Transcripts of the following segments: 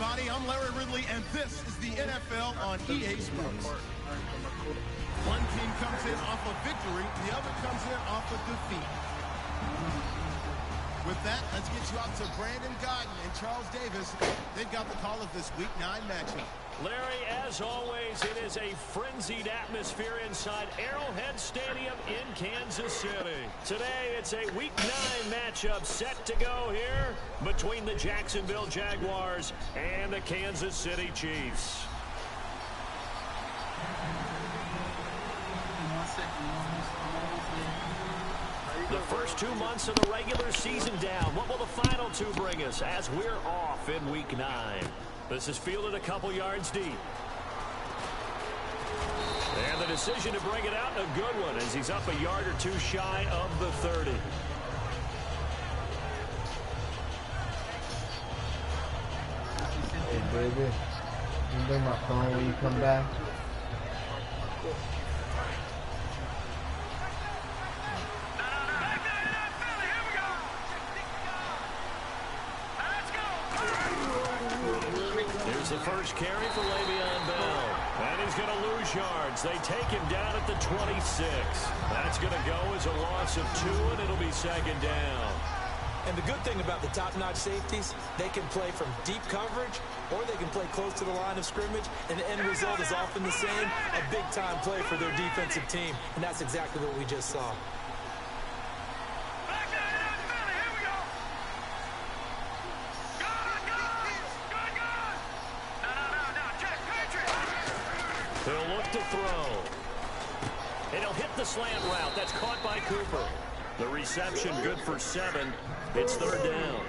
everybody. I'm Larry Ridley, and this is the NFL on EA Sports. One team comes in off a victory, the other comes in off a defeat. With that, let's get you out to Brandon Godden and Charles Davis. They've got the call of this Week 9 matchup. Larry, as always, it is a frenzied atmosphere inside Arrowhead Stadium in Kansas City. Today, it's a Week 9 matchup set to go here between the Jacksonville Jaguars and the Kansas City Chiefs. The first 2 months of the regular season down. What will the final two bring us as we're off in Week 9? This is fielded a couple yards deep. And the decision to bring it out, a good one, as he's up a yard or two shy of the 30. Hey, baby. You bring my phone when you come back? The first carry for Le'Veon Bell. And he's going to lose yards. They take him down at the 26. That's going to go as a loss of 2, and it'll be second down. And the good thing about the top-notch safeties, they can play from deep coverage, or they can play close to the line of scrimmage, and the end result is often the same, a big-time play for their defensive team. And that's exactly what we just saw. They'll look to throw. And he'll hit the slant route. That's caught by Cooper. The reception good for 7. It's third down.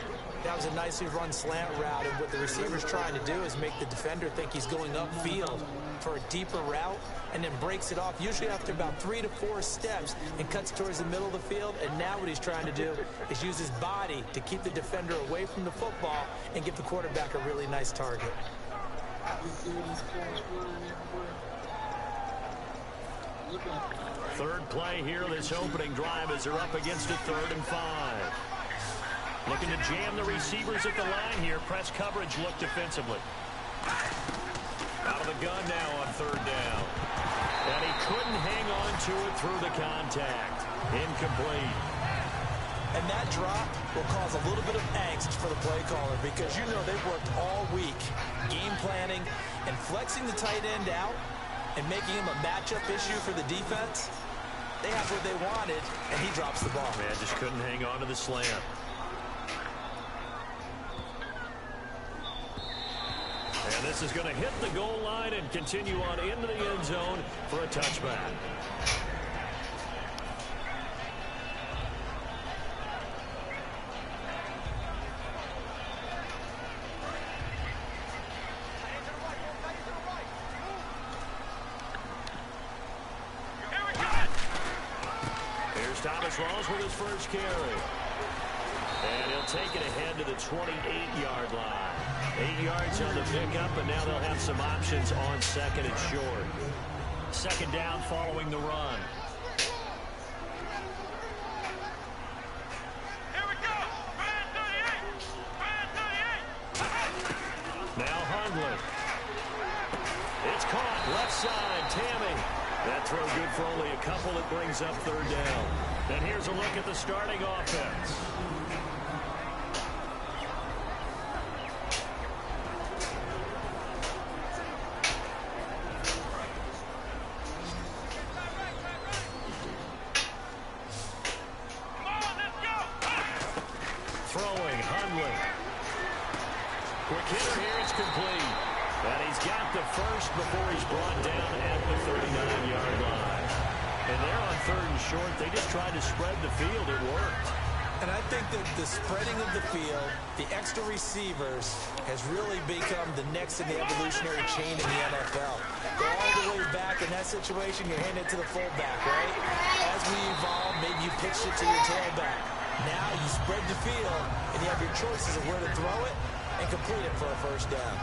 That was a nicely run slant route, and what the receiver's trying to do is make the defender think he's going upfield for a deeper route, and then breaks it off, usually after about 3 to 4 steps, and cuts towards the middle of the field. And now what he's trying to do is use his body to keep the defender away from the football and give the quarterback a really nice target. Third play here, this opening drive, as they're up against a 3rd and 5. Looking to jam the receivers at the line here. Press coverage look defensively. Out of the gun now on 3rd down. And he couldn't hang on to it through the contact. Incomplete. And that drop will cause a little bit of angst for the play caller, because you know they've worked all week game planning and flexing the tight end out and making him a matchup issue for the defense. They have what they wanted, and he drops the ball. Man, just couldn't hang on to the slant. And this is going to hit the goal line and continue on into the end zone for a touchback. Rawls with his first carry. And he'll take it ahead to the 28-yard line. 8 yards on the pickup, and now they'll have some options on 2nd and short. 2nd down following the run. Here we go. Brand 38. Now Hundley. It's caught. Left side. Tammy. That throw good for only a couple. It brings up 3rd down. And here's a look at the starting offense. Throwing, Hundley. Quick hitter here, it's complete. And he's got the first before he's brought down at the 39-yard line. And they're on 3rd and short. They just tried to spread the field. It worked. And I think that the spreading of the field, the extra receivers, has really become the next in the evolutionary chain in the NFL. Go all the way back in that situation, you're handing it to the fullback, right? As we evolve, maybe you pitched it to your tailback. Now you spread the field, and you have your choices of where to throw it and complete it for a first down.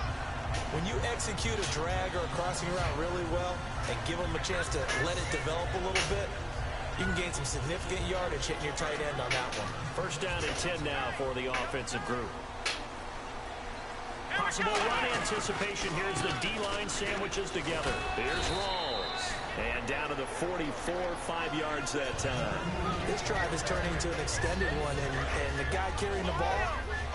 When you execute a drag or a crossing route really well and give them a chance to let it develop a little bit, you can gain some significant yardage hitting your tight end on that one. First down and 10 now for the offensive group. possible run anticipation. Here's the D-line sandwiches together. Here's Rawls. And down to the 44, 5 yards that time. This drive is turning into an extended one, and the guy carrying the ball,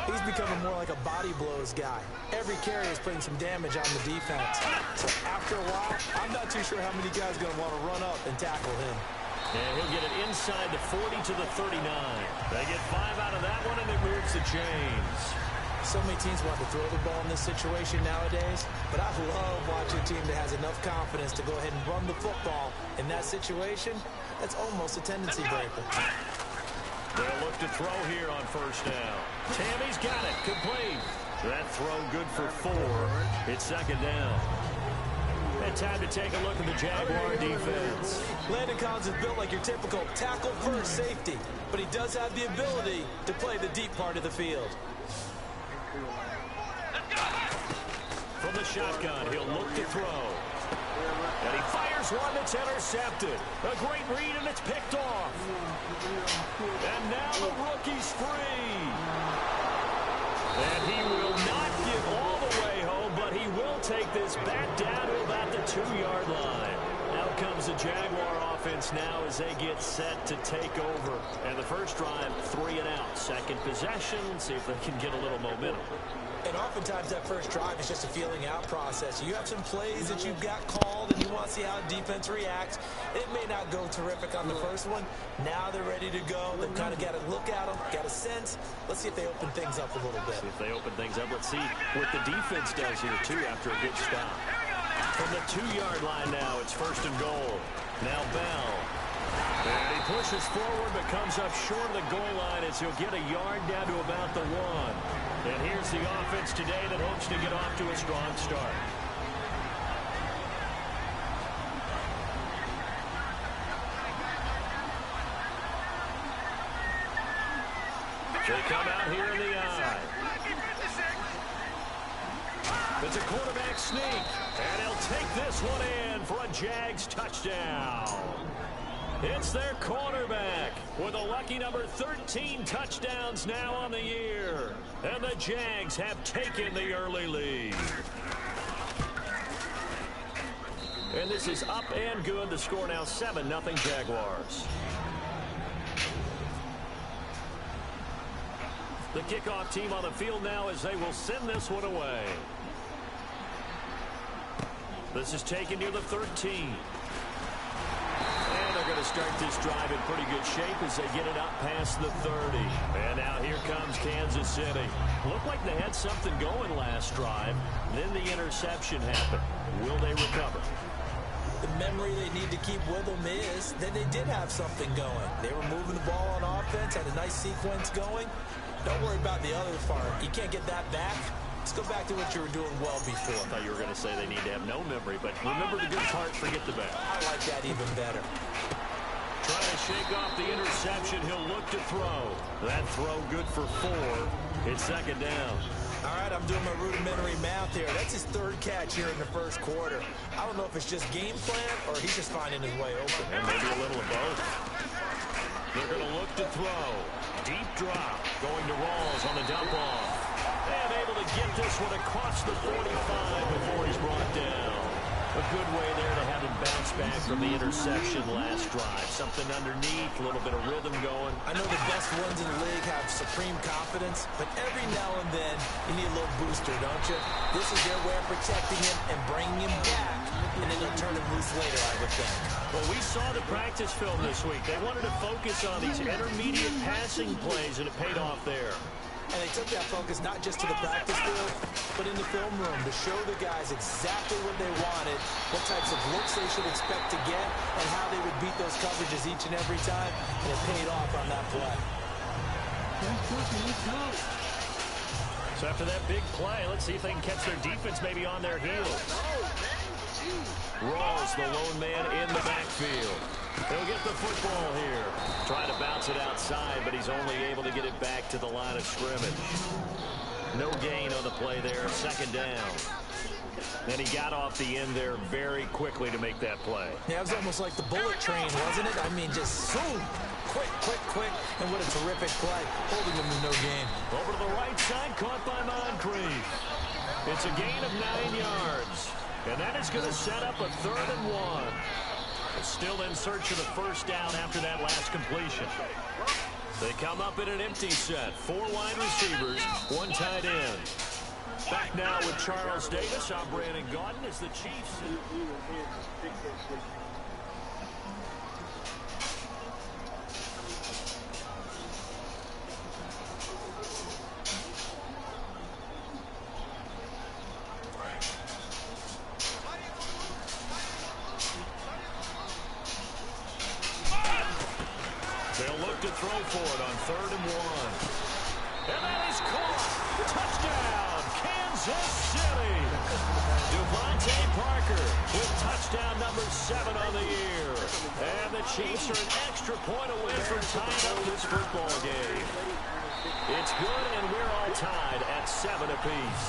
he's becoming more like a body blows guy. Every carry is putting some damage on the defense. So after a while, I'm not too sure how many guys are going to want to run up and tackle him. And he'll get it inside the 40 to the 39. They get 5 out of that one, and it moves the chains. So many teams want to throw the ball in this situation nowadays, but I love watching a team that has enough confidence to go ahead and run the football. In that situation, that's almost a tendency breaker. They'll look to throw here on first down. Tammy's got it. Complete. That throw good for 4. It's second down. And time to take a look at the Jaguar defense. Landon Collins is built like your typical tackle-first safety, but he does have the ability to play the deep part of the field. From the shotgun, he'll look to throw. And he fires one that's intercepted. A great read, and it's picked off. And now the rookie's free. And he will not get all the way home, but he will take this back down to about the 2-yard line. Out comes the Jaguar offense now as they get set to take over. And the first drive, 3 and out. Second possession, see if they can get a little momentum. And oftentimes that first drive is just a feeling out process. You have some plays that you've got called and you want to see how the defense reacts. It may not go terrific on the first one. Now they're ready to go. They've kind of got to look at them, got a sense. Let's see if they open things up a little bit. See if they open things up. Let's see what the defense does here, too, after a good stop. From the 2-yard line now, it's first and goal. Now Bell. And he pushes forward but comes up short of the goal line as he'll get a yard down to about the 1. And here's the offense today that hopes to get off to a strong start. They come out here in the eye. It's a quarterback sneak. And he'll take this one in for a Jags touchdown. It's their quarterback with a lucky number 13 touchdowns now on the year. And the Jags have taken the early lead. And this is up and good. The score now 7-0 Jaguars. The kickoff team on the field now as they will send this one away. This is taken near the 13. They're going to start this drive in pretty good shape as they get it up past the 30. And now here comes Kansas City. Looked like they had something going last drive. Then the interception happened. Will they recover? The memory they need to keep with them is that they did have something going. They were moving the ball on offense, had a nice sequence going. Don't worry about the other part. You can't get that back. Let's go back to what you were doing well before. I thought you were going to say they need to have no memory, but remember the good part, forget the bad. I like that even better. Trying to shake off the interception. He'll look to throw. That throw good for 4. It's second down. All right, I'm doing my rudimentary math here. That's his 3rd catch here in the first quarter. I don't know if it's just game plan or he's just finding his way open. And maybe a little of both. They're going to look to throw. Deep drop. Going to Rawls on the dump off. And able to get this one across the 45 before he's brought down. A good way there to have him bounce back from the interception last drive. Something underneath, a little bit of rhythm going. I know the best ones in the league have supreme confidence, but every now and then you need a little booster, don't you? This is their way of protecting him and bringing him back, and then they'll turn him loose later, I would think. Well, we saw the practice film this week. They wanted to focus on these intermediate passing plays, and it paid off there. And they took that focus not just to the practice field, but in the film room to show the guys exactly what they wanted, what types of looks they should expect to get, and how they would beat those coverages each and every time. And it paid off on that play. So after that big play, let's see if they can catch their defense maybe on their heels. Rawls, the lone man in the backfield. He'll get the football here. Trying to bounce it outside, but he's only able to get it back to the line of scrimmage. No gain on the play there. Second down. And he got off the end there very quickly to make that play. Yeah, it was almost like the bullet train, wasn't it? I mean, just zoom. Quick, quick, quick. And what a terrific play. Holding him to no gain. Over to the right side, caught by Moncrief. It's a gain of 9 yards. And that is going to set up a 3rd and 1. Still in search of the first down after that last completion. They come up in an empty set. 4 wide receivers, 1 tight end. Back now with Charles Davis. I'm Brandon Gaudin as the Chiefs. They'll look to throw for it on 3rd and 1. And that is caught. Touchdown, Kansas City. Devontae Parker with touchdown number 7 on the year. And the Chiefs are an extra point away from tying up this football game. It's good, and we're all tied at 7 apiece.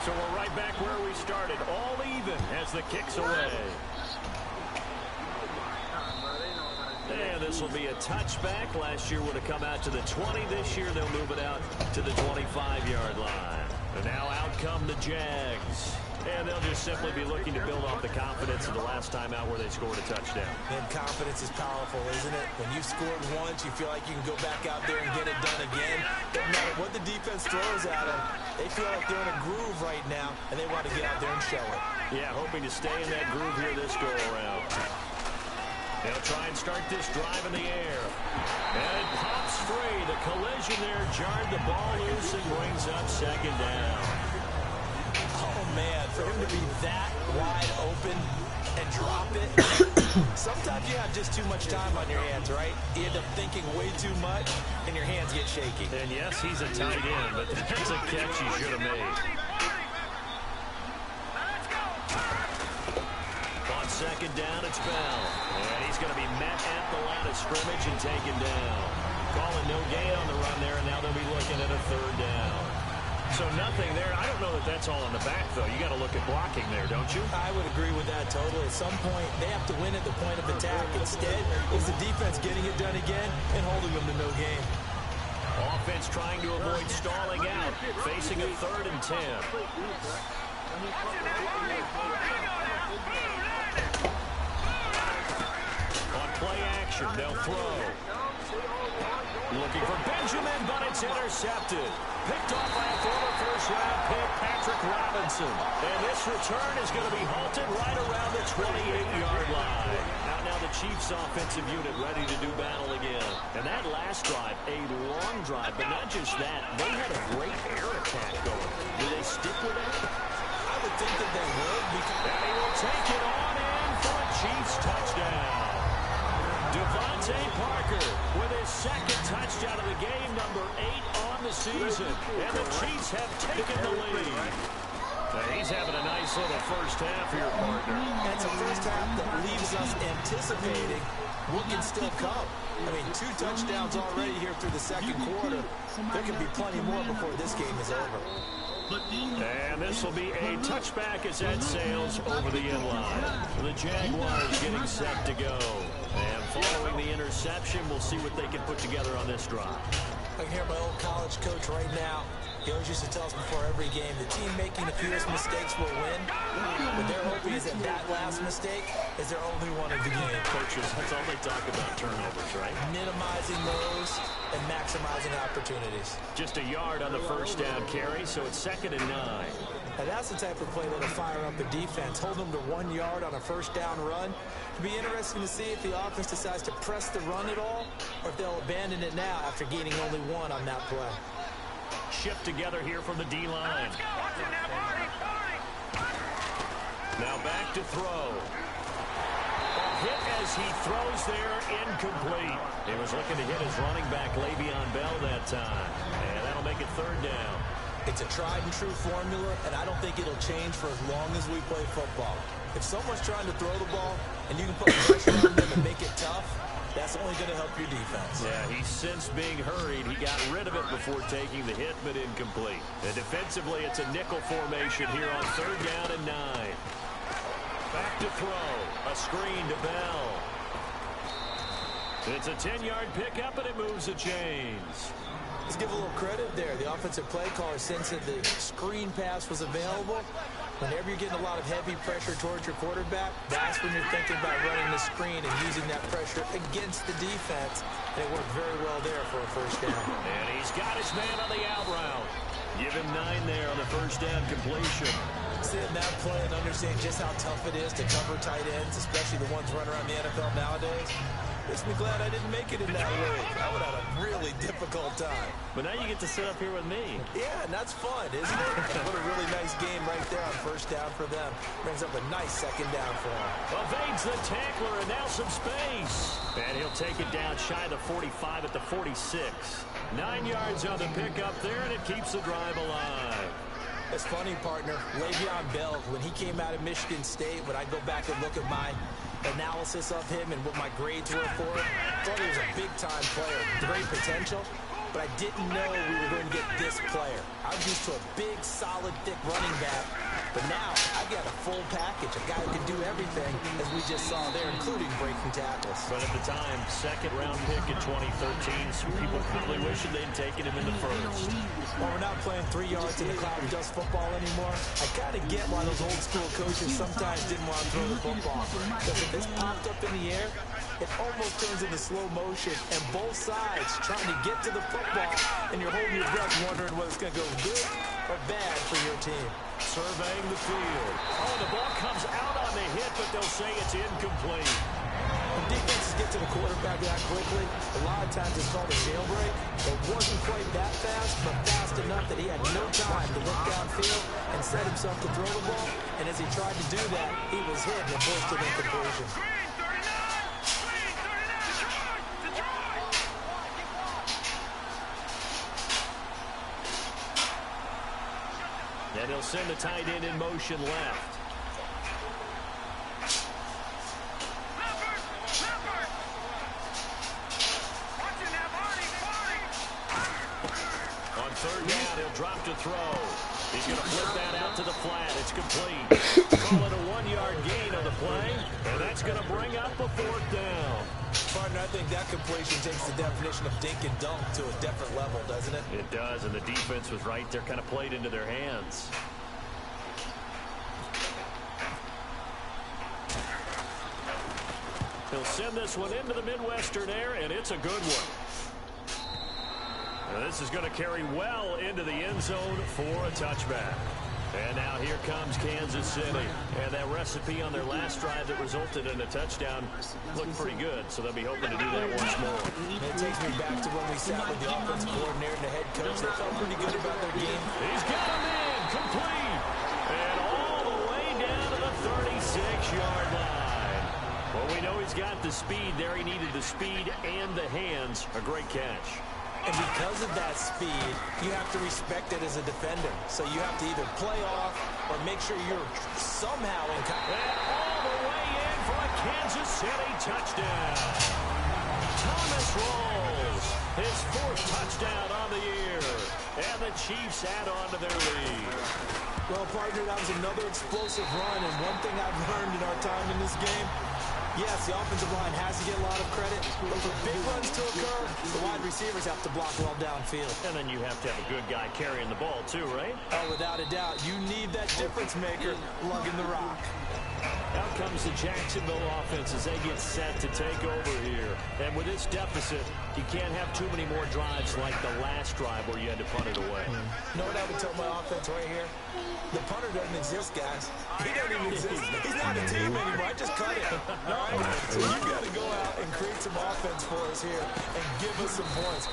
So we're right back where we started, all even as the kick's away. And this will be a touchback. Last year would have come out to the 20. This year they'll move it out to the 25-yard line. And now out come the Jags. And they'll just simply be looking to build off the confidence of the last time out where they scored a touchdown. And confidence is powerful, isn't it? When you've scored once, you feel like you can go back out there and get it done again. No matter what the defense throws at them, they feel like they're in a groove right now, and they want to get out there and show it. Yeah, hoping to stay in that groove here this go-around. They'll try and start this drive in the air. And it pops free. The collision there jarred the ball loose and brings up 2nd down. Oh, man, for him to be that wide open and drop it. Sometimes you have just too much time on your hands, right? You end up thinking way too much, and your hands get shaky. And yes, he's a tight end, but that's a catch he should have made. On 2nd down, it's Bell. And he's going to be met at the line of scrimmage and taken down. Calling no gain on the run there, and now they'll be looking at a 3rd down. So nothing there. I don't know that that's all in the back, though. You got to look at blocking there, don't you? I would agree with that totally. At some point, they have to win at the point of attack. Instead, it's the defense getting it done again and holding them to no gain. Offense trying to avoid stalling out, facing a 3rd and 10. On play action, they'll throw. Looking for Benjamin, but it's intercepted. Picked off by a former first-round pick, Patrick Robinson. And this return is going to be halted right around the 28-yard line. Now the Chiefs' offensive unit ready to do battle again. And that last drive, a long drive, but not just that. They had a great air attack going. Do they stick with it? I would think that they would. And he will take it on in for a Chiefs touchdown. Devontae Parker with his 2nd touchdown of the game, number 8 on the season. And the Chiefs have taken the lead. He's having a nice little first half here, partner. That's a first half that leaves us anticipating what can still come. I mean, 2 touchdowns already here through the 2nd quarter. There can be plenty more before this game is over. And this will be a touchback as that sails over the inline. The Jaguars getting set to go. And following the interception, we'll see what they can put together on this drive. I can hear my old college coach right now. He always used to tell us before every game, the team making the fewest mistakes will win. But their hope is that that last mistake is their only one of the game. Coaches, that's all they talk about, turnovers, right? Minimizing those and maximizing opportunities. Just a yard on the first down carry, so it's 2nd and 9. And that's the type of play that'll fire up the defense. Hold them to 1 yard on a first down run. It'll be interesting to see if the offense decides to press the run at all, or if they'll abandon it now after gaining only 1 on that play. Shift together here from the D-line. Now back to throw. Hit as he throws there, incomplete. He was looking to hit his running back, Le'Veon Bell, that time. And that'll make it 3rd down. It's a tried-and-true formula, and I don't think it'll change for as long as we play football. If someone's trying to throw the ball, and you can put pressure on them and make it tough, that's only going to help your defense. Yeah, he's since being hurried. He got rid of it before taking the hit, but incomplete. And defensively, it's a nickel formation here on 3rd down and 9. Back to throw. A screen to Bell. It's a 10-yard pickup, and it moves the chains. Let's give a little credit there. The offensive play caller sensed that the screen pass was available. Whenever you're getting a lot of heavy pressure towards your quarterback, that's when you're thinking about running the screen and using that pressure against the defense. And it worked very well there for a first down. And he's got his man on the out route. Give him 9 there on the first down completion. Seeing that play and understanding just how tough it is to cover tight ends, especially the ones running around the NFL nowadays, makes me glad I didn't make it in that league. I would have had a really difficult time. But now you get to sit up here with me. Yeah, and that's fun, isn't it? What a really nice game right there on first down for them. Brings up a nice second down for them. Evades the tackler, and now some space. And he'll take it down shy of the 45 at the 46. 9 yards on the pickup there, and it keeps the drive alive. It's funny, partner. Le'Veon Bell, when he came out of Michigan State, when I go back and look at my analysis of him and what my grades were for him, I thought he was a big-time player, great potential, but I didn't know we were going to get this player. I was used to a big, solid, thick running back, but now I've got a full package, a guy who can do everything, as we just saw there, including breaking tackles. But at the time, second-round pick in 2013, some people probably wishing they'd taken him in the first. While we're not playing 3 yards in the cloud of dust football anymore, I kind of get why those old-school coaches sometimes didn't want to throw the football. Because if it's popped up in the air, it almost turns into slow motion, and both sides trying to get to the football, and you're holding your breath wondering whether it's going to go good or bad for your team. Surveying the field. Oh, the ball comes out on the hit, but they'll say it's incomplete. When defenses get to the quarterback that quickly, a lot of times it's called a jailbreak. It wasn't quite that fast, but fast enough that he had no time to look downfield and set himself to throw the ball. And as he tried to do that, he was hit and forced an incompletion. And he'll send the tight end in motion left. On third down, he'll drop to throw. He's going to flip that out to the flat. It's complete. Call it a 1-yard gain on the play, and that's going to bring up a fourth down. Partner, I think that completion takes the definition of dink and dunk to a different level, doesn't it? It does, and the defense was right there, kind of played into their hands. He'll send this one into the Midwestern air, and it's a good one. Now this is going to carry well into the end zone for a touchback. And now here comes Kansas City. And that recipe on their last drive that resulted in a touchdown looked pretty good, so they'll be hoping to do that once more. It takes me back to when we sat with the offensive coordinator and the head coach. They felt pretty good about their game. He's got him in, complete. And all the way down to the 36-yard line. Well, we know he's got the speed there. He needed the speed and the hands. A great catch. And because of that speed, you have to respect it as a defender. So you have to either play off or make sure you're somehow in contact. And all the way in for a Kansas City touchdown. Thomas rolls his 4th touchdown on the year. And the Chiefs add on to their lead. Well, partner, that was another explosive run. And one thing I've learned in our time in this game, yes, the offensive line has to get a lot of credit, but for big runs to occur, the wide receivers have to block well downfield. And then you have to have a good guy carrying the ball too, right? Oh, without a doubt. You need that difference maker lugging the rock. Out comes the Jacksonville offense as they get set to take over here. And with this deficit, you can't have too many more drives like the last drive where you had to punt it away. You know what I would tell my offense right here? The punter doesn't exist, guys. He doesn't even exist. He's not a team anymore. I just cut it. All right? So you got to go out and create some offense for us here and give us some points.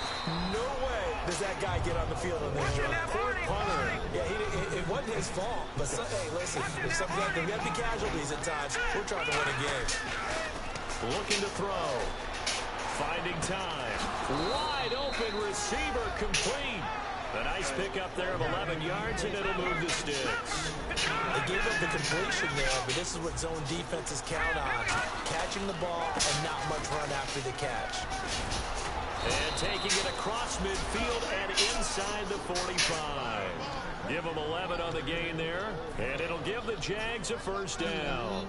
No way does that guy get on the field on this drive. Poor punter. Yeah, it wasn't his fault. But, hey, listen, if something like that, we have to be casualties at times. We're trying to win a game. Looking to throw. Finding time. Wide open receiver complete. A nice pickup there of 11 yards, and it'll move the sticks. They gave up the completion there, but this is what zone defenses count on. Catching the ball and not much run after the catch. And taking it across midfield and inside the 45. Give them 11 on the gain there, and it'll give the Jags a first down.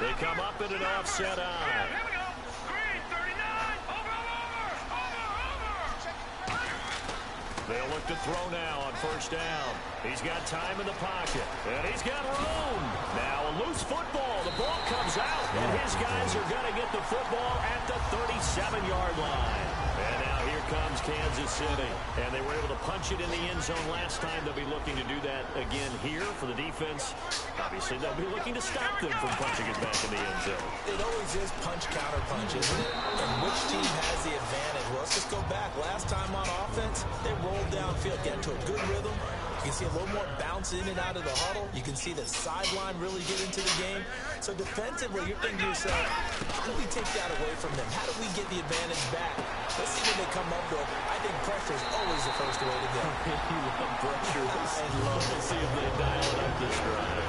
They come up in an offset eye. Here we go. Green, 39. Over. They'll look to throw now on first down. He's got time in the pocket, and he's got room. Now a loose football. The ball comes out, and his guys are going to get the football at the 37-yard line. And now here comes Kansas City. And they were able to punch it in the end zone last time. They'll be looking to do that again here for the defense. Obviously, they'll be looking to stop them from punching it back in the end zone. It always is punch-counter-punch, isn't it? And which team has the advantage? Well, let's just go back. Last time on offense, they rolled downfield, get into a good rhythm. You can see a little more bounce in and out of the huddle. You can see the sideline really get into the game. So defensively, you're thinking to yourself, how do we take that away from them? How do we get the advantage back? Let's see what they come up with. I think pressure is always the first way to go. You love pressure. I'd love to see if they dial it up this drive.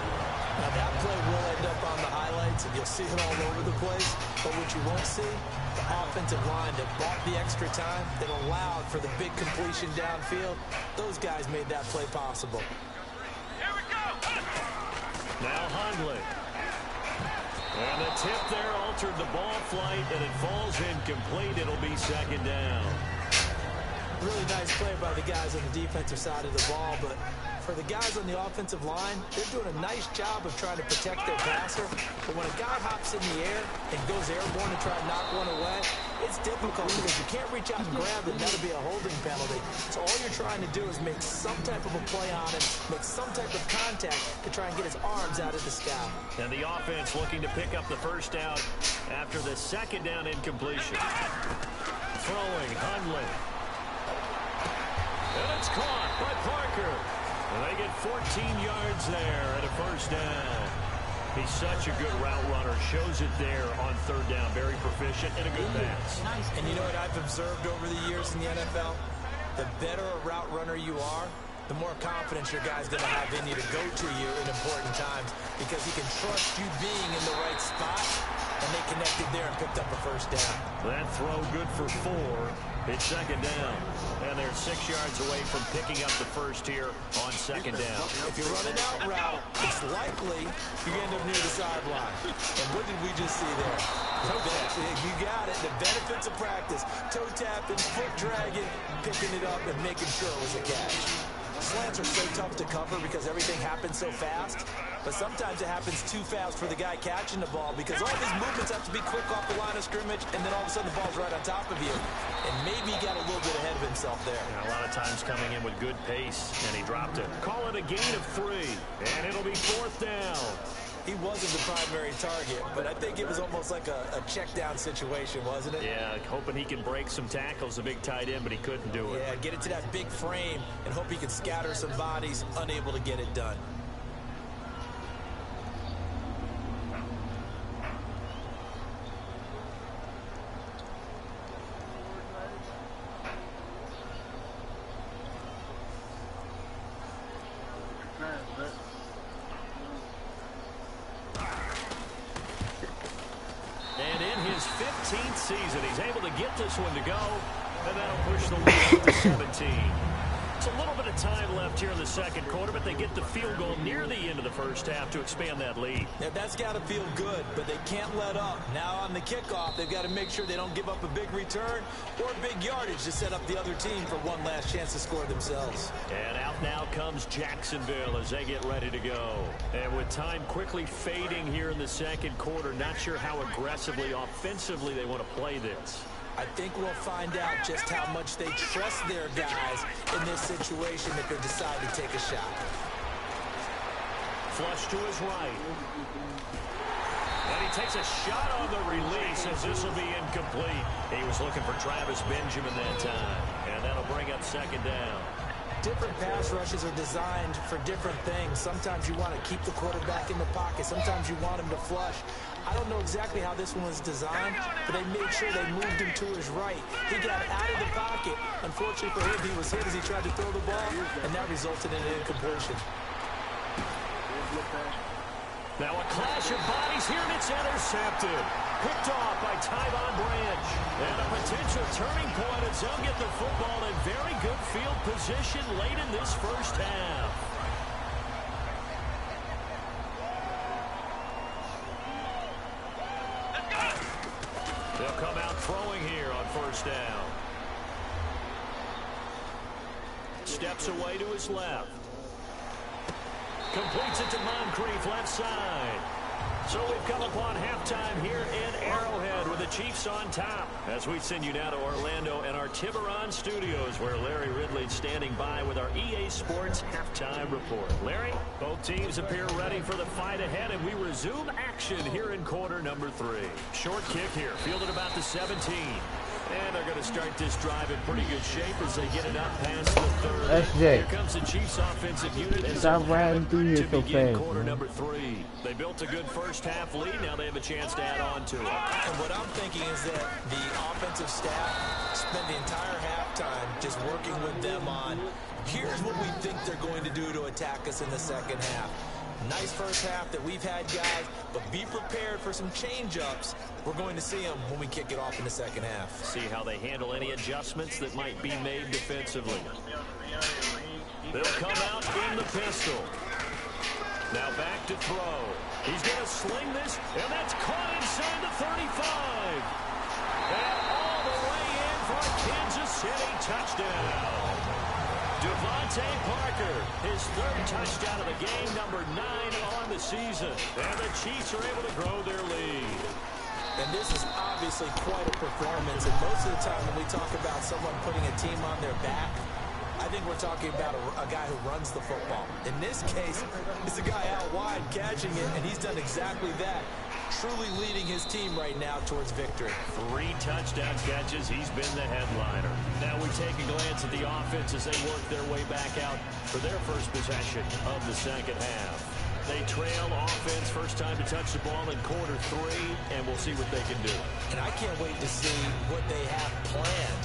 Now that play will end up on the highlights, and you'll see it all over the place. But what you won't see, the offensive line that bought the extra time, that allowed for the big completion downfield, those guys made that play possible. Here we go. Now Hundley. And the tip there altered the ball flight, and it falls incomplete. It'll be second down. Really nice play by the guys on the defensive side of the ball, but for the guys on the offensive line, they're doing a nice job of trying to protect their passer. But when a guy hops in the air and goes airborne to try and knock one away, it's difficult because you can't reach out and grab it, and that'll be a holding penalty. So all you're trying to do is make some type of a play on him, make some type of contact to try and get his arms out of the sky. And the offense looking to pick up the first down after the second down incompletion. Throwing Hundley. And it's caught by Parker. And they get 14 yards there at a first down. He's such a good route runner. Shows it there on third down. Very proficient and a good pass. And you know what I've observed over the years in the NFL? The better a route runner you are, the more confidence your guy's going to have in you to go to you in important times because he can trust you being in the right spot, and they connected there and picked up a first down. That throw good for 4. It's second down. And they're 6 yards away from picking up the first here on second down. If you run an out route, it's likely you end up near the sideline. And what did we just see there? You got it. The benefits of practice. Toe tapping, foot dragging, picking it up, and making sure it was a catch. Slants are so tough to cover because everything happens so fast. But sometimes it happens too fast for the guy catching the ball because all these movements have to be quick off the line of scrimmage, and then all of a sudden the ball's right on top of you. And maybe he got a little bit ahead of himself there. A lot of times coming in with good pace, and he dropped it. Call it a gain of 3, and it'll be fourth down. He wasn't the primary target, but I think it was almost like a check down situation, wasn't it? Yeah, hoping he can break some tackles, a big tight end, but he couldn't do it. Yeah, get it to that big frame and hope he can scatter some bodies, unable to get it done. And in his 15th season, he's able to get this one to go, and that'll push the lead up to 17. It's a little bit of time left here in the second quarter, but they get the field goal near the end of the first half to expand that lead. Yeah, that's got to feel good, but they can't let up. Now on the kickoff, they've got to make sure they don't give up a big return or big yardage to set up the other team for one last chance to score themselves. And out now comes Jacksonville as they get ready to go. And with time quickly fading here in the second quarter, not sure how aggressively, offensively they want to play this. I think we'll find out just how much they trust their guys in this situation if they decide to take a shot. Flush to his right. And he takes a shot on the release as this will be incomplete. He was looking for Travis Benjamin that time. And that'll bring up second down. Different pass rushes are designed for different things. Sometimes you want to keep the quarterback in the pocket. Sometimes you want him to flush. I don't know exactly how this one was designed, but they made sure they moved him to his right. He got out of the pocket. Unfortunately for him, he was hit as he tried to throw the ball, and that resulted in an incompletion. Now a clash of bodies here, and it's intercepted. Picked off by Tyvon Branch. And a potential turning point as they'll get the football in very good field position late in this first half. They'll come out throwing here on first down. Steps away to his left. Completes it to Moncrief, left side. So we've come upon halftime here in Arrowhead with the Chiefs on top. As we send you now to Orlando and our Tiburon studios, where Larry Ridley's standing by with our EA Sports halftime report. Larry, both teams appear ready for the fight ahead, and we resume action here in quarter number 3. Short kick here, fielded about the 17. And they're going to start this drive in pretty good shape as they get it up past the 3rd. SJ. Here comes the Chiefs offensive unit as Stop riding through here to so begin fast, quarter man. number 3. They built a good first half lead. Now they have a chance to add on to it. And what I'm thinking is that the offensive staff spent the entire halftime just working with them on, here's what we think they're going to do to attack us in the second half. Nice first half that we've had, guys, but be prepared for some change-ups. We're going to see them when we kick it off in the second half. See how they handle any adjustments that might be made defensively. They'll come out in the pistol. Now back to throw. He's going to sling this, and that's caught inside the 35. And all the way in for a Kansas City touchdown. Devontae Parker, his 3rd touchdown of the game, number 9 on the season. And the Chiefs are able to grow their lead. And this is obviously quite a performance. And most of the time when we talk about someone putting a team on their back, I think we're talking about a guy who runs the football. In this case, it's a guy out wide catching it, and he's done exactly that. Truly leading his team right now towards victory. 3 touchdown catches. He's been the headliner. Now we take a glance at the offense as they work their way back out for their first possession of the second half. They trail offense, first time to touch the ball in quarter 3, and we'll see what they can do. And I can't wait to see what they have planned,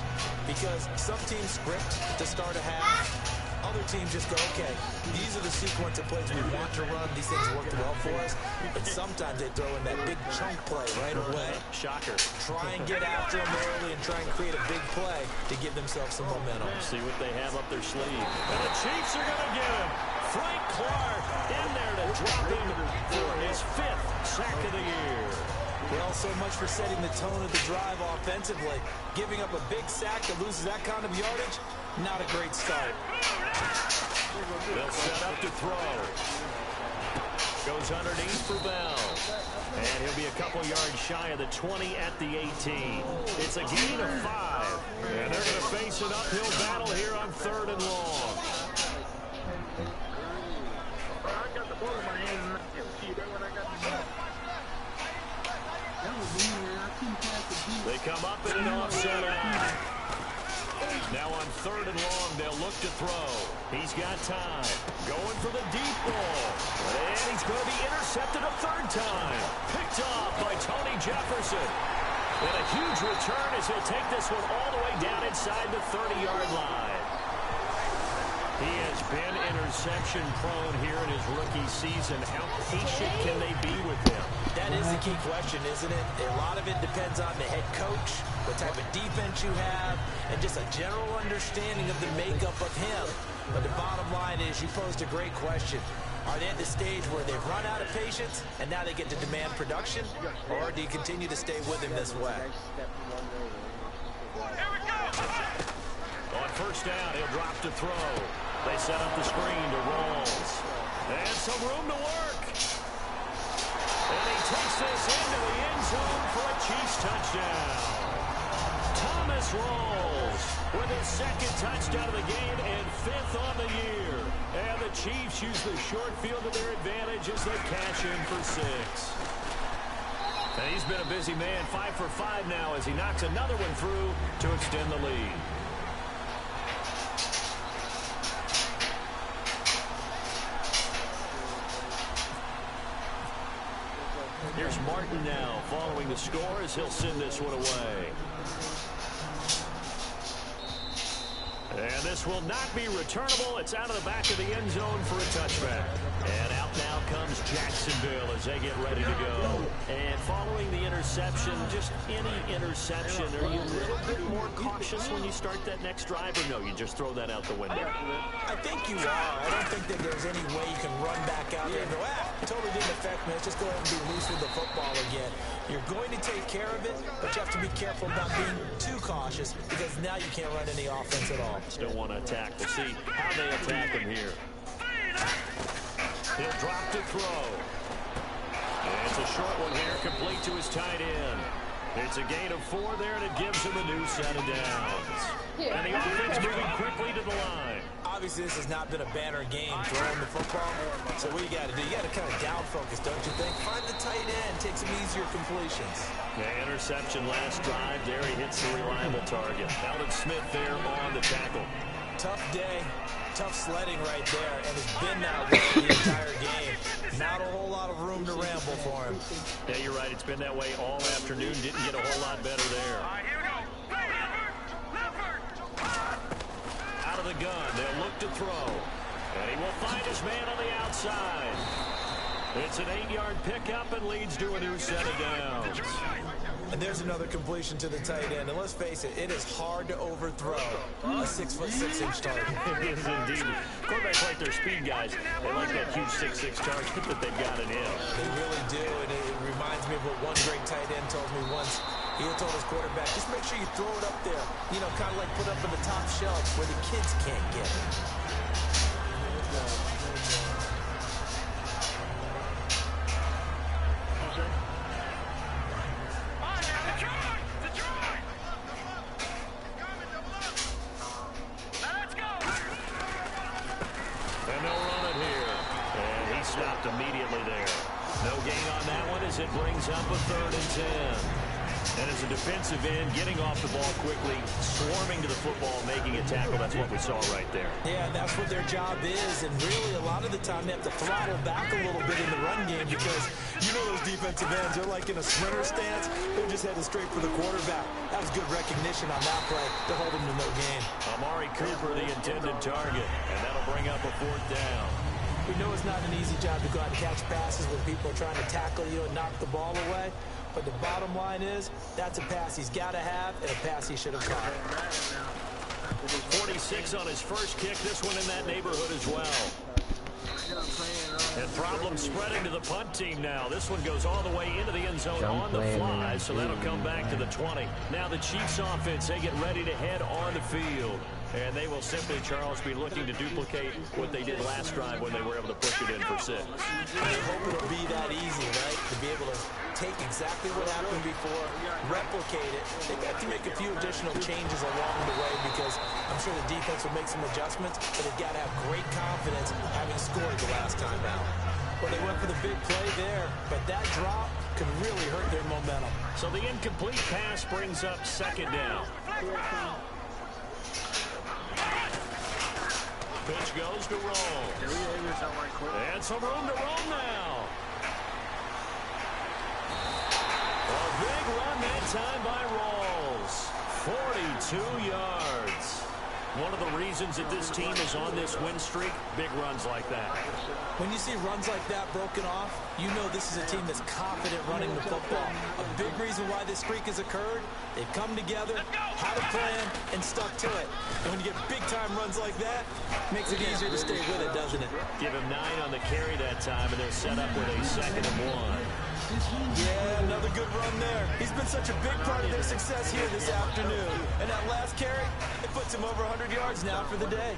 because some teams script to start a half. Other teams just go, okay, these are the sequence of plays we want to run. These things work well for us. But sometimes they throw in that big chunk play right away. Shocker. Try and get after them early and try and create a big play to give themselves some momentum. See what they have up their sleeve. And the Chiefs are going to get him. Frank Clark in there to drop him for his 5th sack of the year. Well, so much for setting the tone of the drive offensively. Giving up a big sack that loses that kind of yardage, not a great start. They'll set up to throw. Goes underneath for Bell. And he'll be a couple yards shy of the 20 at the 18. It's a gain of 5. And they're going to face an uphill battle here on 3rd and long. They come up in an offset eye. Now on 3rd and long, they'll look to throw. He's got time. Going for the deep ball. And he's going to be intercepted a 3rd time. Picked off by Tony Jefferson. And a huge return as he'll take this one all the way down inside the 30-yard line. He has been interception prone here in his rookie season. How patient can they be with him? That is the key question, isn't it? A lot of it depends on the head coach, what type of defense you have, and just a general understanding of the makeup of him. But the bottom line is, you posed a great question. Are they at the stage where they've run out of patience and now they get to demand production? Or do you continue to stay with him this way? Here we go. On first down, he'll drop to throw. They set up the screen to Rawls. And some room to work. And he takes this into the end zone for a Chiefs touchdown. Thomas Rawls with his 2nd touchdown of the game and 5th on the year. And the Chiefs use the short field to their advantage as they cash in for 6. And he's been a busy man, 5 for 5 now as he knocks another one through to extend the lead. Here's Martin now following the score as he'll send this one away. And this will not be returnable. It's out of the back of the end zone for a touchback. And out now comes Jacksonville as they get ready to go. And following the interception, just any interception, are you a little bit more cautious when you start that next drive, or no, you just throw that out the window? I think you are. I don't think that there's any way you can run back out there and go, it totally didn't affect me. Let's just go ahead and be loose with the football again. You're going to take care of it, but you have to be careful about being too cautious because now you can't run any offense at all. Still want to attack. We'll see how they attack him here. He'll drop to throw. And it's a short one here, complete to his tight end. It's a gain of 4 there, and it gives him a new set of downs. And the offense moving quickly to the line. Obviously, this has not been a banner game throwing the football. So what you got to do, you got to kind of down focus, don't you think? Find the tight end, take some easier completions. The interception last drive. There he hits the reliable target. Alden Smith there on the tackle. Tough day, tough sledding right there, and it's been that way the entire game. Not a whole lot of room to ramble for him. Yeah, you're right. It's been that way all afternoon. Didn't get a whole lot better there. All right, here we go. Out of the gun, they'll look to throw. And he will find his man on the outside. It's an 8-yard pickup and leads to a new set of downs. And there's another completion to the tight end. And let's face it, it is hard to overthrow a 6'6" target. It is indeed. Quarterbacks like their speed guys. They like that huge 6'6" target that they've got it in. They really do, and it reminds me of what one great tight end told me once. He told his quarterback, just make sure you throw it up there. You know, kind of like put up on the top shelf where the kids can't get it. Immediately there. No gain on that one as it brings up a 3rd and 10. And as a defensive end, getting off the ball quickly, swarming to the football, making a tackle, that's what we saw right there. Yeah, and that's what their job is. And really, a lot of the time, they have to throttle back a little bit in the run game because you know those defensive ends, they're like in a sprinter stance. They're just headed straight for the quarterback. That was good recognition on that play to hold him to no gain. Amari Cooper, the intended target, and that'll bring up a 4th down. We know it's not an easy job to go out and catch passes when people are trying to tackle you and knock the ball away. But the bottom line is, that's a pass he's got to have and a pass he should have caught. 46 on his first kick. This one in that neighborhood as well. And problem spreading to the punt team now. This one goes all the way into the end zone on the fly, so that'll come back to the 20. Now the Chiefs offense, they get ready to head on the field. And they will simply, Charles, be looking to duplicate what they did last drive when they were able to push it in for 6. I hope it'll be that easy, right? To be able to take exactly what happened before, replicate it. They've got to make a few additional changes along the way because I'm sure the defense will make some adjustments, but they've got to have great confidence having scored the last time out. Well, they went for the big play there, but that drop could really hurt their momentum. So the incomplete pass brings up 2nd down. Pitch goes to roll. And some room to roll now. A big run that time by Rawls. 42 yards. One of the reasons that this team is on this win streak, big runs like that. When you see runs like that broken off, you know this is a team that's confident running the football. A big reason why this streak has occurred, they've come together, had a plan, and stuck to it. And when you get big-time runs like that, it makes it easier to stay with it, doesn't it? Give him 9 on the carry that time, and they're set up with a 2nd and 1. Yeah, another good run there. He's been such a big part of their success here this afternoon. And that last carry, it puts him over 100 yards now for the day.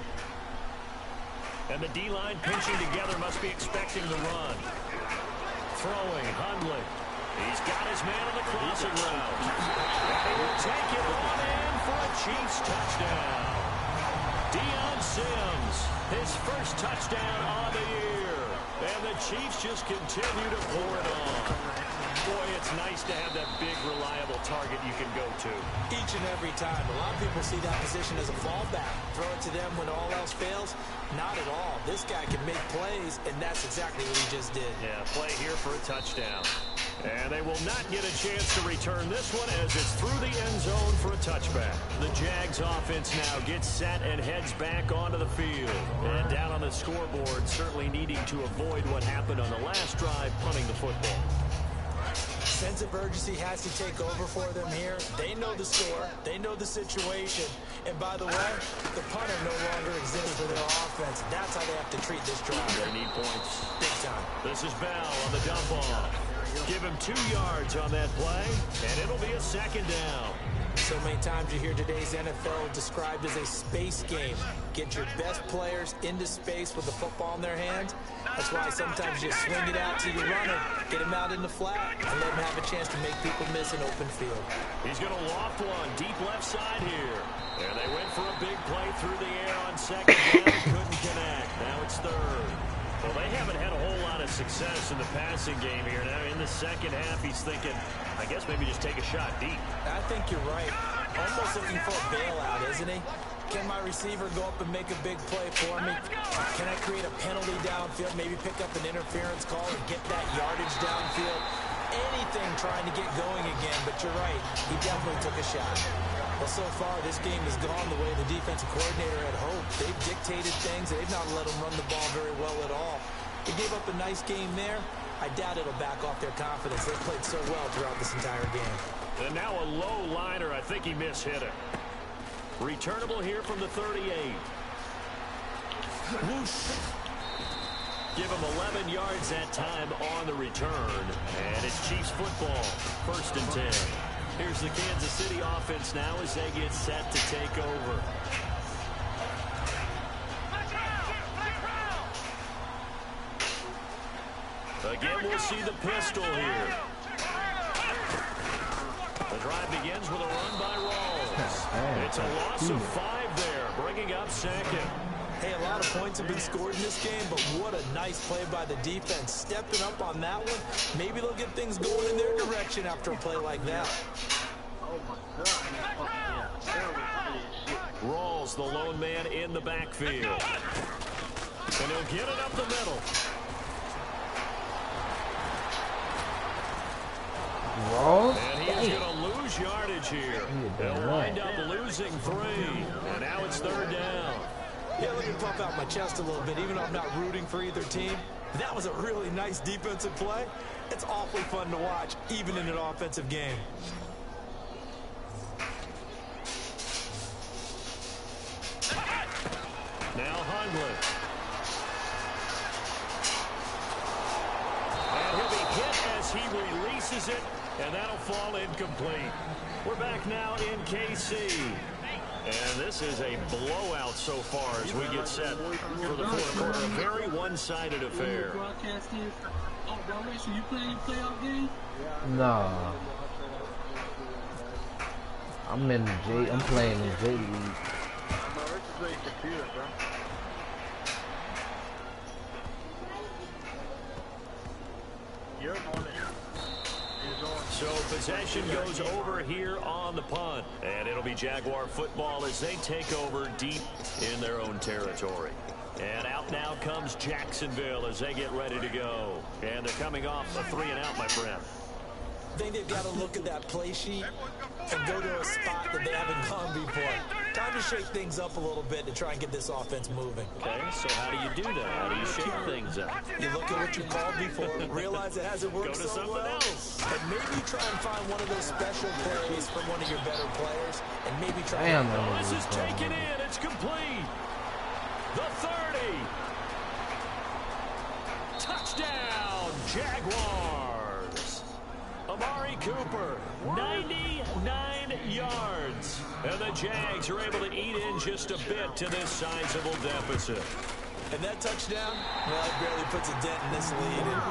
And the D-line pinching together must be expecting the run. Throwing, Hundley. He's got his man on the crossing route. He will take it on in for a Chiefs touchdown. Deion Sims, his first touchdown on the year. And the Chiefs just continue to pour it on. Boy, it's nice to have that big, reliable target you can go to. Each and every time. A lot of people see that position as a fallback. Throw it to them when all else fails. Not at all. This guy can make plays, and that's exactly what he just did. Yeah, play here for a touchdown. And they will not get a chance to return this one as it's through the end zone for a touchback. The Jags offense now gets set and heads back onto the field. And down on the scoreboard, certainly needing to avoid what happened on the last drive, punting the football. Sense of urgency has to take over for them here. They know the score. They know the situation. And by the way, the punter no longer exists for their offense. That's how they have to treat this drive. They need points. Big time. This is Bell on the dump off. Give him 2 yards on that play, and it'll be a second down. So many times you hear today's NFL described as a space game. Get your best players into space with the football in their hands. That's why sometimes you swing it out to your runner, get him out in the flat, and let him have a chance to make people miss an open field. He's going to loft one deep left side here. And they went for a big play through the air on second down. Couldn't connect. Now it's third. Well, they haven't had a whole lot of success in the passing game here. Now in the second half, he's thinking, I guess maybe just take a shot deep. I think you're right. Almost looking for a bailout, isn't he? Can my receiver go up and make a big play for me? Can I create a penalty downfield, maybe pick up an interference call and get that yardage downfield? Anything trying to get going again, but you're right. He definitely took a shot. Well, so far, this game has gone the way the defensive coordinator had hoped. They've dictated things. They've not let them run the ball very well at all. They gave up a nice game there. I doubt it'll back off their confidence. They've played so well throughout this entire game. And now a low liner. I think he mishit it. Returnable here from the 38. Whoosh. Give him 11 yards that time on the return. And it's Chiefs football. 1st and 10. Here's the Kansas City offense now as they get set to take over. Again, we'll see the pistol here. The drive begins with a run by Rawls. It's a loss of 5 there, bringing up second. Hey, a lot of points have been scored in this game, but what a nice play by the defense. Stepping up on that one. Maybe they'll get things going in their direction after a play like that. Oh, my God. Rawls, the lone man in the backfield. And he'll get it up the middle. Rawls? And he's going to lose yardage here. They'll wind up losing 3. And now it's 3rd down. Yeah, let me pump out my chest a little bit, even though I'm not rooting for either team. That was a really nice defensive play. It's awfully fun to watch, even in an offensive game. Now Hundley. And he'll be hit as he releases it, and that'll fall incomplete. We're back now in KC. And this is a blowout so far as we get set for the 4th quarter. A very one-sided affair. Oh, BiRacial, you playing your playoff game? Nah. I'm in the J. I'm playing in J League. So possession goes over here on the punt. And it'll be Jaguar football as they take over deep in their own territory. And out now comes Jacksonville as they get ready to go. And they're coming off a 3-and-out, my friend. I think they've got to look at that play sheet and go to a spot that they haven't gone before. Time to shake things up a little bit to try and get this offense moving. Okay, so how do you do that? How do you shake things up? You look at what you called before, realize it hasn't worked Go to so something well, else. and maybe try and find one of those special plays from one of your better players, and maybe try. Damn, This is taken in. It's complete. The 30. Touchdown, Jaguars. Amari Cooper, 99 yards. And the Jags are able to eat in just a bit to this sizable deficit. And that touchdown, well, it barely puts a dent in this lead. And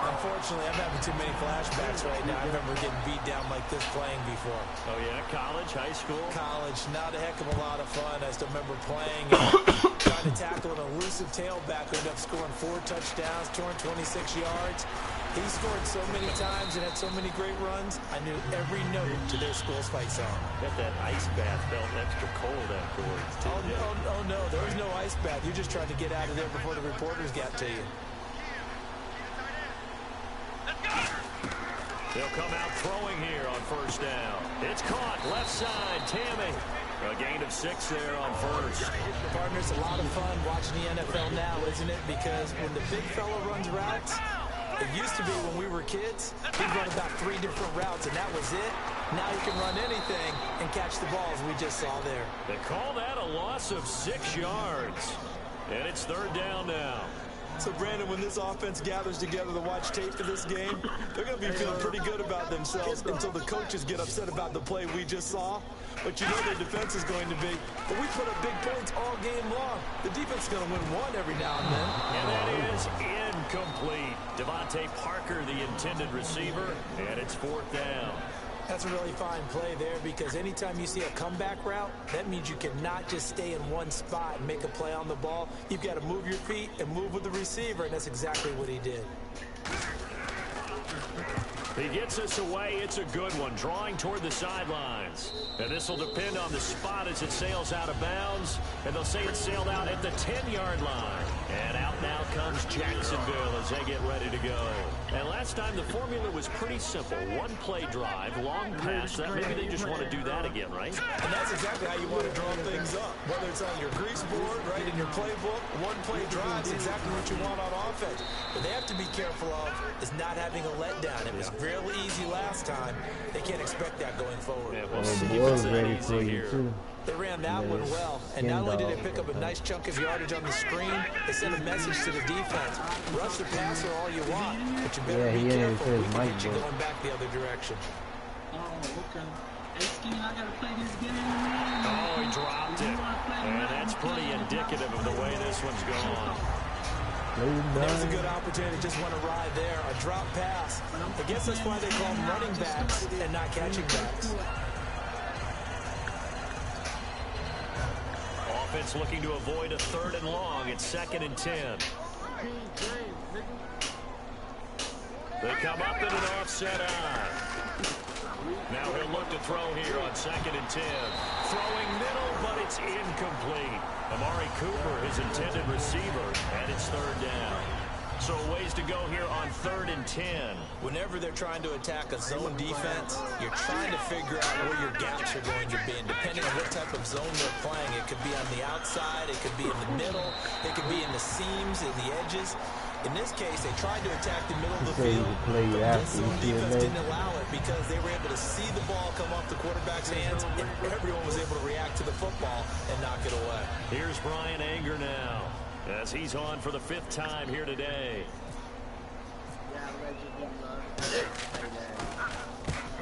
unfortunately, I'm having too many flashbacks right now. I remember getting beat down like this playing before. Oh, yeah? College, high school? College, not a heck of a lot of fun. I still remember playing and trying to tackle an elusive tailback who ended up scoring 4 touchdowns, 226 yards. He scored so many times and had so many great runs, I knew every note to their school's fight song. Got that ice bath felt extra cold afterwards, too. Oh, no, there was no ice bath. You just tried to get out of there before the reporters got to you. They'll come out throwing here on first down. It's caught. Left side. Tammy. A gain of 6 there on first. Partners, a lot of fun watching the NFL now, isn't it? Because when the big fella runs routes, it used to be when we were kids, he'd run about 3 different routes, and that was it. Now you can run anything and catch the ball, as we just saw there. They call that a loss of 6 yards. And it's third down now. So, Brandon, when this offense gathers together to watch tape for this game, they're going to be feeling pretty good about themselves until the coaches get upset about the play we just saw. But you know their defense is going to be. But we put up big points all game long. The defense is going to win one every now and then. And that is incomplete. Devontae Parker, the intended receiver, and it's fourth down. That's a really fine play there, because anytime you see a comeback route, that means you cannot just stay in one spot and make a play on the ball. You've got to move your feet and move with the receiver, and that's exactly what he did. He gets us away. It's a good one, drawing toward the sidelines. And this will depend on the spot as it sails out of bounds. And they'll say it sailed out at the 10-yard line. And out now comes Jacksonville as they get ready to go. And last time the formula was pretty simple. One play drive, long pass. That maybe they just want to do that again, right? And that's exactly how you want to draw things up. Whether it's on your grease board, right, in your playbook, one play drive is exactly what you want on offense. What they have to be careful of is not having a letdown. It was real easy last time. They can't expect that going forward. Yeah, we'll see if it's that easy here. They ran that one well, and not only did they pick up a nice chunk of yardage on the screen, they sent a message to the defense. Rush the passer all you want, but you better be careful. We can get you going back the other direction. Oh, okay. Hey, Skin, I gotta play this game. Oh, he dropped it. And that's pretty indicative of the way this one's gone. There's a good opportunity. Just want to ride there. A drop pass. I guess that's why they call them running backs and not catching backs. Offense looking to avoid a 3rd and long. It's 2nd and 10. They come up in an offset eye. Now he'll look to throw here on 2nd and 10. Throwing middle, but it's incomplete. Amari Cooper, his intended receiver, and it's 3rd down. So a ways to go here on 3rd and 10. Whenever they're trying to attack a zone defense, you're trying to figure out where your gaps are going to be. And depending on what type of zone they're playing, it could be on the outside, it could be in the middle, it could be in the seams, in the edges. In this case, they tried to attack the middle of the field, but this zone defense didn't allow it because they were able to see the ball come off the quarterback's hands, and everyone was able to react to the football and knock it away. Here's Brian Anger now, as he's on for the 5th time here today.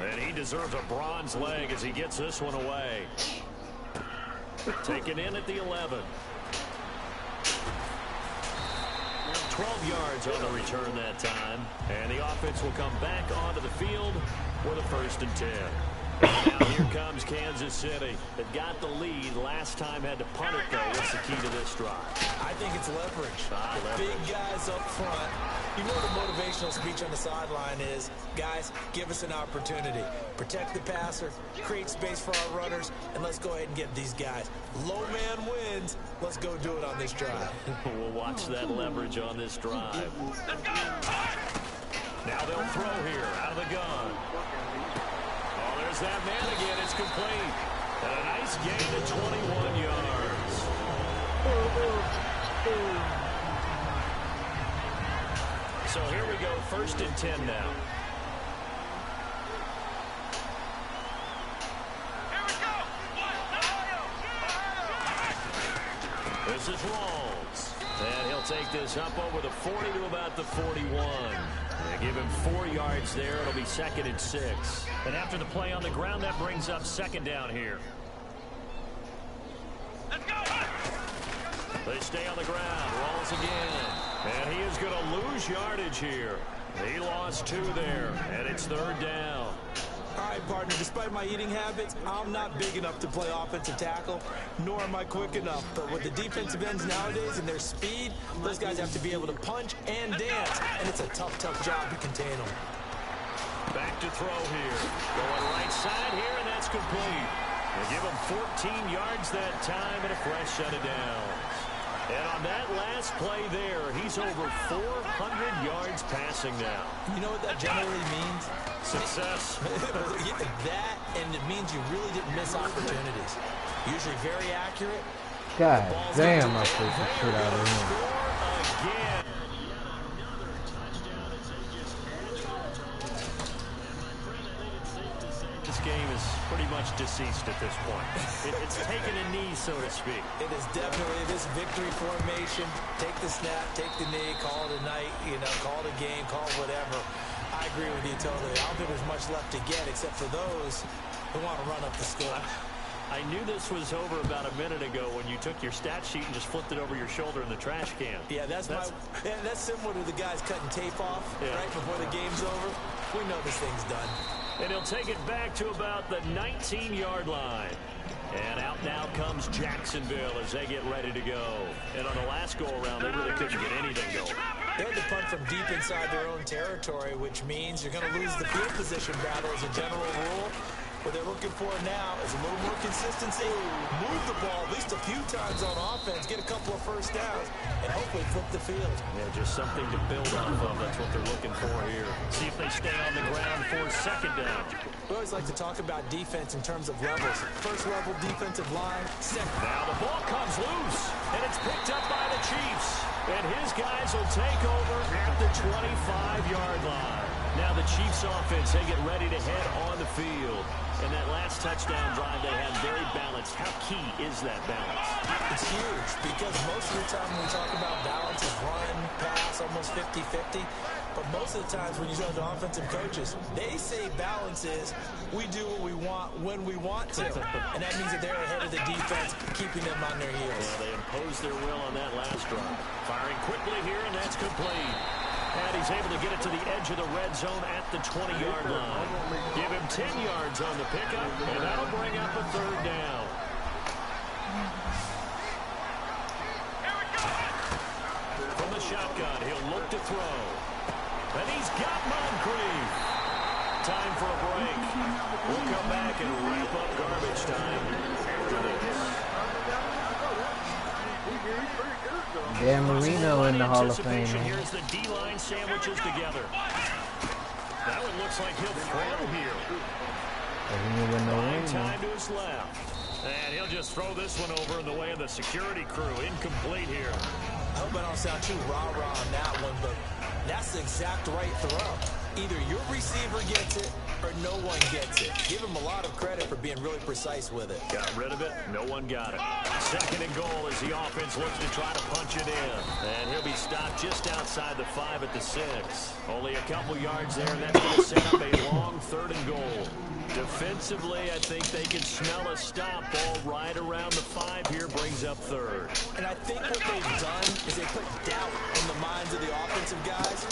And he deserves a bronze leg as he gets this one away. Taken in at the 11. 12 yards on the return that time. And the offense will come back onto the field with a 1st and 10. Now here comes Kansas City. They've got the lead. Last time had to punt it, though. What's the key to this drive? I think it's leverage. The big guys up front. You know the motivational speech on the sideline is, guys, give us an opportunity. Protect the passer, create space for our runners, and let's go ahead and get these guys. Low man wins. Let's go do it on this drive. We'll watch that leverage on this drive. Now they'll throw here out of the gun. Oh, there's that man again. It's complete. And a nice gain of 21 yards. So here we go, 1st and 10 now. Here we go. This is Rawls. And he'll take this up over the 40 to about the 41. They give him 4 yards there. It'll be 2nd and 6. And after the play on the ground, that brings up 2nd down here. Let's go. They stay on the ground. Rawls again. And he is going to lose yardage here. He lost 2 there. And it's 3rd down. All right, partner, despite my eating habits, I'm not big enough to play offensive tackle, nor am I quick enough. But with the defensive ends nowadays and their speed, those guys have to be able to punch and dance, and it's a tough, tough job to contain them. Back to throw here. Going right side here, and that's complete. They give him 14 yards that time and a fresh set of downs. And on that last play there, he's over 400 yards passing now. You know what that generally means? Success. That, and it means you really didn't miss opportunities. Usually very accurate. God damn, I freaked the shit out of him. Again. This game is pretty much deceased at this point. It's taken a knee, so to speak. It is definitely this victory formation. Take the snap, take the knee, call it a night, call it a game, call it whatever. I agree with you totally. I don't think there's much left to get except for those who want to run up the score. I knew this was over about a minute ago when you took your stat sheet and just flipped it over your shoulder in the trash can. Yeah, that's similar to the guys cutting tape off right before the game's over. We know this thing's done. And he'll take it back to about the 19-yard line. And out now comes Jacksonville as they get ready to go. And on the last go-around, they really couldn't get anything going. They had to punt from deep inside their own territory, which means you're going to lose the field position battle as a general rule. What they're looking for now is a little more consistency, move the ball at least a few times on offense, get a couple of first downs, and hopefully flip the field. Yeah, just something to build off of. That's what they're looking for here. See if they stay on the ground for second down. We always like to talk about defense in terms of levels. First level defensive line, second. Now the ball comes loose, and it's picked up by the Chiefs. And his guys will take over at the 25-yard line. Now the Chiefs offense, they get ready to head on the field. And that last touchdown drive they had very balanced. How key is that balance? It's huge because most of the time when we talk about balance is run, pass, almost 50-50. But most of the times when you talk to offensive coaches, they say balance is we do what we want when we want to. And that means that they're ahead of the defense, keeping them on their heels. Yeah, they imposed their will on that last drive. Firing quickly here, and that's complete. And he's able to get it to the edge of the red zone at the 20-yard line. Give him 10 yards on the pickup, and that'll bring up a third down. From the shotgun, he'll look to throw. And he's got Moncrief. Time for a break. We'll come back and wrap up garbage time after this. Dan Marino in the Hall of Fame. Here's the D-line sandwiches together. That one looks like he'll throw here. Time to his left. And he'll just throw this one over in the way of the security crew. Incomplete here. I hope I don't sound too rah-rah on that one, but that's the exact right throw. Either your receiver gets it or no one gets it. Give him a lot of credit for being really precise with it. Got rid of it. No one got it. Second and goal as the offense looks to try to punch it in. And he'll be stopped just outside the 5 at the 6. Only a couple yards there, and that's going to set up a long third and goal. Defensively, I think they can smell a stop. Ball right around the 5 here, brings up third. And I think what they've done is they put doubt in the minds of the offensive guys.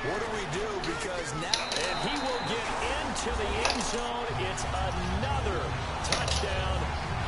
What do we do? Because now... And he will get into the end zone. It's another touchdown.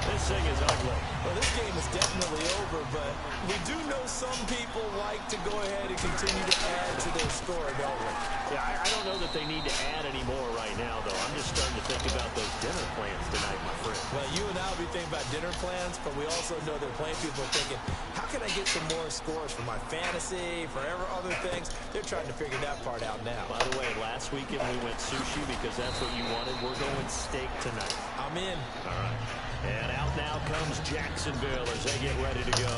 This thing is ugly. Well, this game is definitely over, but we do know some people like to go ahead and continue to add to their score, don't we? Yeah, I don't know that they need to add any more right now, though. I'm just starting to think about those dinner plans tonight, my friend. Well, you and I will be thinking about dinner plans, but we also know there are plenty of people thinking, how can I get some more scores for my fantasy, for other things? They're trying to figure that part out now. By the way, last weekend we went sushi because that's what you wanted. We're going steak tonight. I'm in. All right. And out now comes Jacksonville as they get ready to go.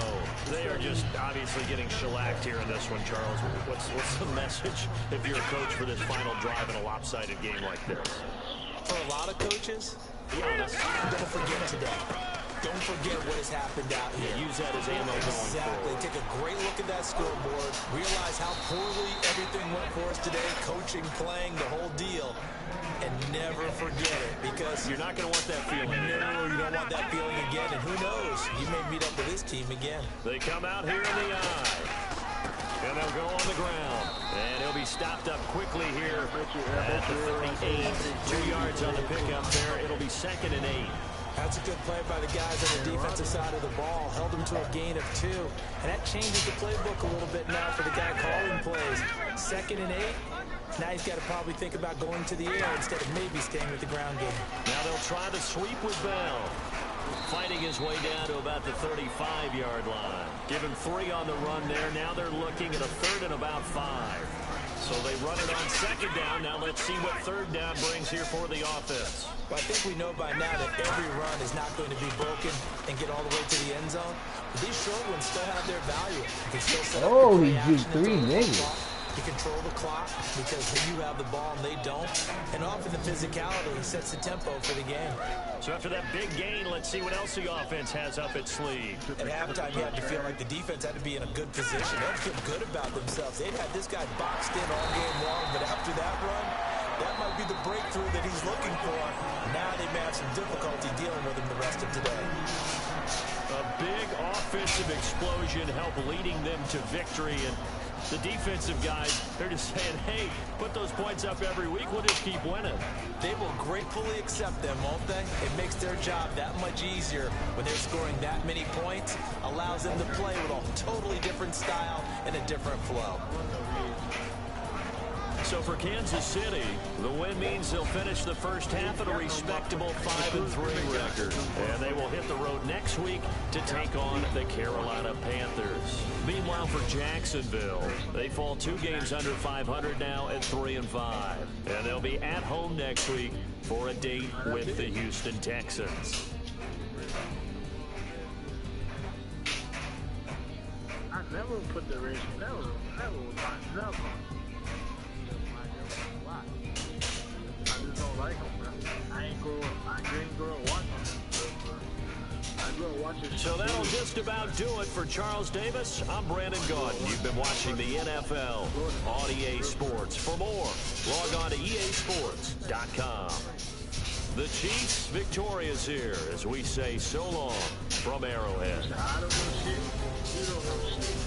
They are just obviously getting shellacked here in this one, Charles. What's the message if you're a coach for this final drive in a lopsided game like this? For a lot of coaches, be honest, don't forget today. Don't forget what has happened out here. Use that as ammo going Exactly. Take a great look at that scoreboard. Realize how poorly everything went for us today. Coaching, playing, the whole deal. And never forget it, because you're not going to want that feeling. No, you don't want that feeling again. And who knows? You may meet up with this team again. They come out here in the eye. And they'll go on the ground. And he'll be stopped up quickly here at the 38. 2 yards on the pickup there. It'll be 2nd and 8. That's a good play by the guys on the defensive side of the ball. Held them to a gain of 2. And that changes the playbook a little bit now for the guy calling plays. 2nd and 8. Now he's got to probably think about going to the air instead of maybe staying with the ground game. Now they'll try the sweep with Bell. fighting his way down to about the 35-yard line. Given 3 on the run there. Now they're looking at a 3rd and about 5. So they run it on 2nd down. Now let's see what 3rd down brings here for the offense. Well, I think we know by now that every run is not going to be broken and get all the way to the end zone. But these short ones still have their value. You can still set up he beat 3 niggas. You control the clock because you have the ball and they don't. And often the physicality sets the tempo for the game. So after that big gain, let's see what else the offense has up its sleeve. At halftime, you had to feel like the defense had to be in a good position. They had to feel good about themselves. They'd had this guy boxed in all game long, but after that run, that might be the breakthrough that he's looking for. Now they may have some difficulty dealing with him the rest of today. A big offensive explosion helped leading them to victory, and the defensive guys, they're just saying, hey, put those points up every week, we'll just keep winning. They will gratefully accept them, won't they? It makes their job that much easier when they're scoring that many points, allows them to play with a totally different style and a different flow. So for Kansas City, the win means they'll finish the first half at a respectable 5-3 record. And they will hit the road next week to take on the Carolina Panthers. Meanwhile, for Jacksonville, they fall 2 games under 500 now at 3-5. And they'll be at home next week for a date with the Houston Texans. I never put the ratio. That was never. I just don't like him, bro. I ain't grow up watching him. I grew up watching. So that'll just about do it for Charles Davis. I'm Brandon Gaudin. You've been watching the NFL on EA Sports. For more, log on to easports.com. The Chiefs victorious here as we say so long from Arrowhead. I don't know shit. You don't know shit.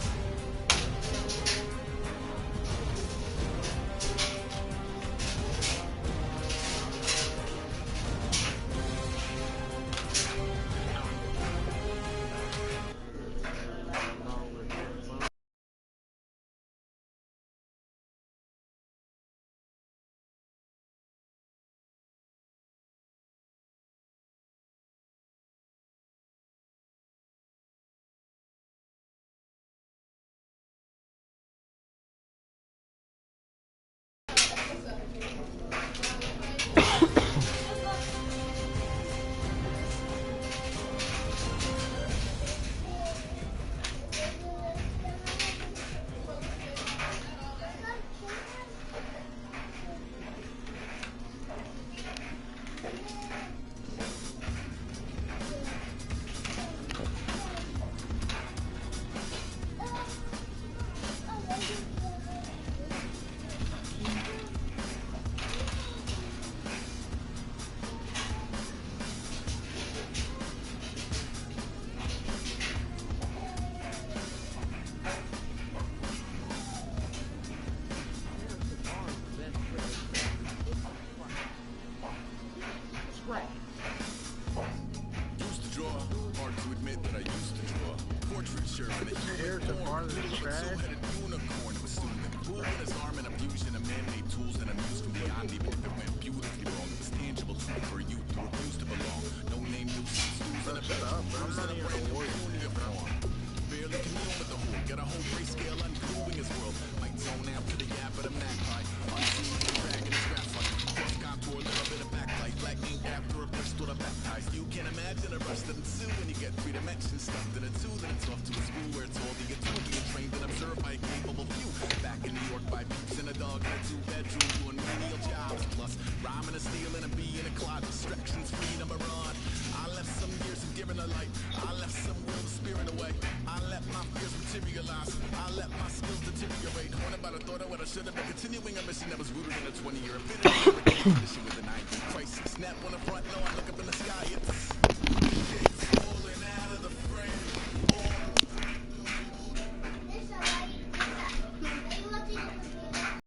Continuing a mission that was rooted in a 20-year affinity with an ID crisis. Snap on the front lawn, look up in the sky, it's